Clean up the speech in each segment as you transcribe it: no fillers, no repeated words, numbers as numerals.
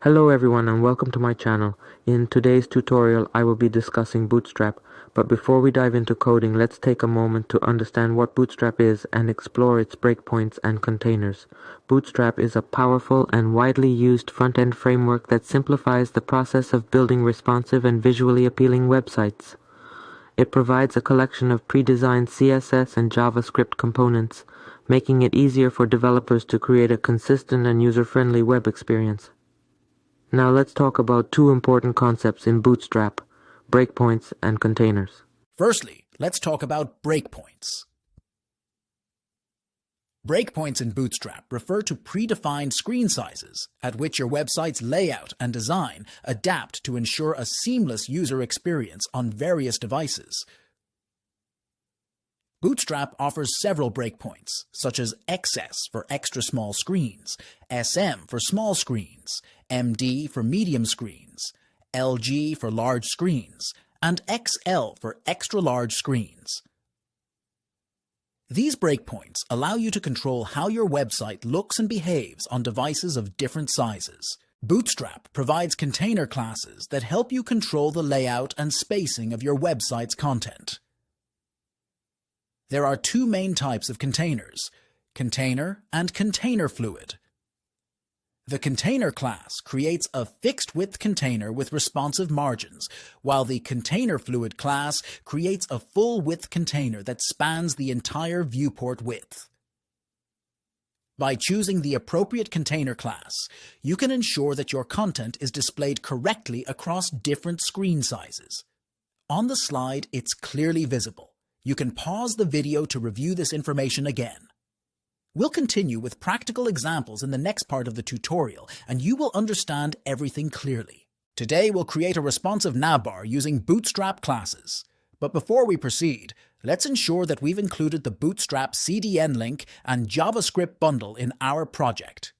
Hello everyone and welcome to my channel. In today's tutorial I will be discussing Bootstrap, but before we dive into coding, let's take a moment to understand what Bootstrap is and explore its breakpoints and containers. Bootstrap is a powerful and widely used front-end framework that simplifies the process of building responsive and visually appealing websites. It provides a collection of pre-designed CSS and JavaScript components, making it easier for developers to create a consistent and user-friendly web experience. Now let's talk about two important concepts in Bootstrap: breakpoints and containers. Firstly, let's talk about breakpoints. Breakpoints in Bootstrap refer to predefined screen sizes at which your website's layout and design adapt to ensure a seamless user experience on various devices. Bootstrap offers several breakpoints, such as XS for extra small screens, SM for small screens, MD for medium screens, LG for large screens, and XL for extra large screens. These breakpoints allow you to control how your website looks and behaves on devices of different sizes. Bootstrap provides container classes that help you control the layout and spacing of your website's content. There are two main types of containers: container and container fluid. The container class creates a fixed-width container with responsive margins, while the container fluid class creates a full-width container that spans the entire viewport width. By choosing the appropriate container class, you can ensure that your content is displayed correctly across different screen sizes. On the slide, it's clearly visible. You can pause the video to review this information again. We'll continue with practical examples in the next part of the tutorial, and you will understand everything clearly. Today, we'll create a responsive navbar using Bootstrap classes. But before we proceed, let's ensure that we've included the Bootstrap CDN link and JavaScript bundle in our project.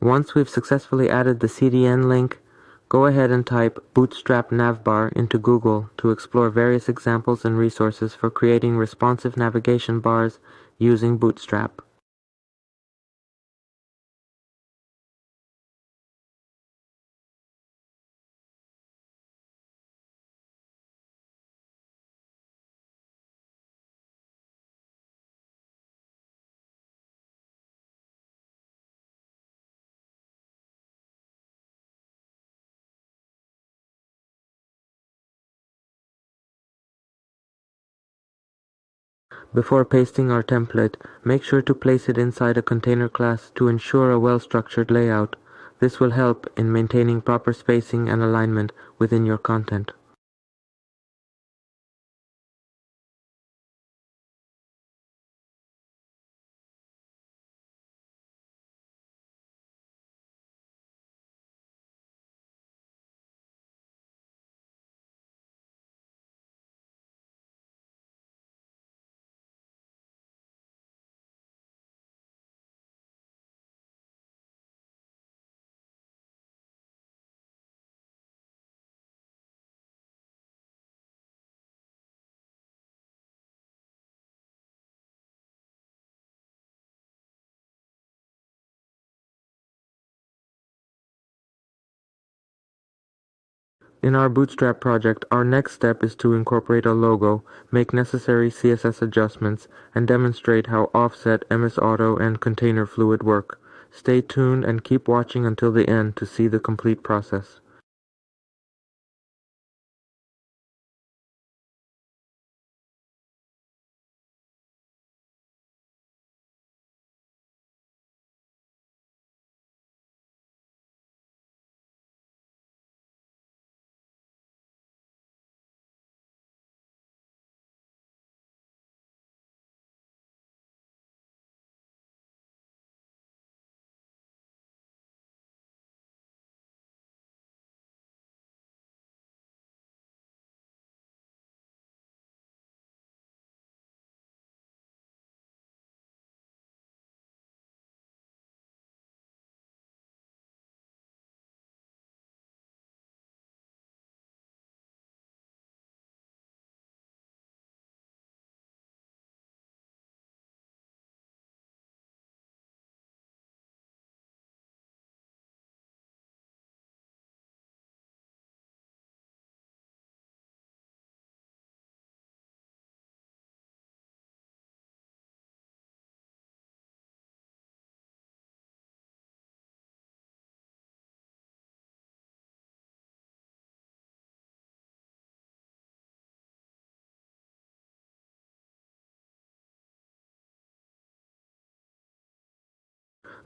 Once we've successfully added the CDN link, go ahead and type Bootstrap Navbar into Google to explore various examples and resources for creating responsive navigation bars using Bootstrap. Before pasting our template, make sure to place it inside a container class to ensure a well-structured layout. This will help in maintaining proper spacing and alignment within your content. In our Bootstrap project, our next step is to incorporate a logo, make necessary CSS adjustments, and demonstrate how Offset, MS Auto, and Container Fluid work. Stay tuned and keep watching until the end to see the complete process.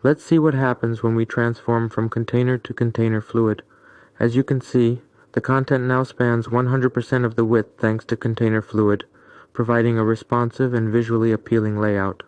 Let's see what happens when we transform from container to container fluid. As you can see, the content now spans 100% of the width thanks to container fluid, providing a responsive and visually appealing layout.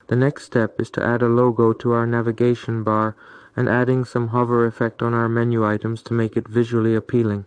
The next step is to add a logo to our navigation bar and adding some hover effect on our menu items to make it visually appealing.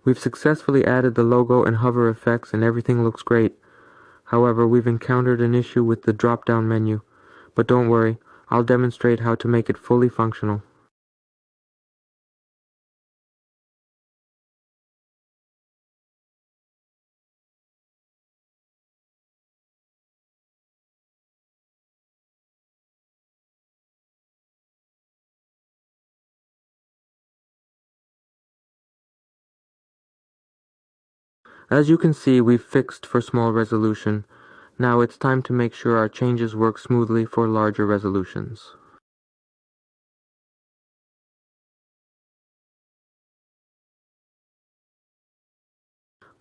We've successfully added the logo and hover effects and everything looks great. However, we've encountered an issue with the drop-down menu. But don't worry, I'll demonstrate how to make it fully functional. As you can see, we've fixed for small resolution. Now it's time to make sure our changes work smoothly for larger resolutions.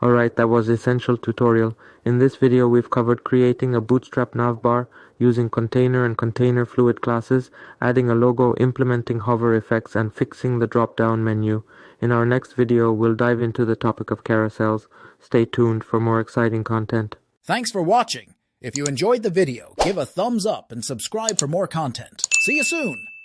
Alright, that was the essential tutorial. In this video we've covered creating a Bootstrap navbar using container and container fluid classes, adding a logo, implementing hover effects, and fixing the drop-down menu. In our next video we'll dive into the topic of carousels. Stay tuned for more exciting content. Thanks for watching. If you enjoyed the video, give a thumbs up and subscribe for more content. See you soon!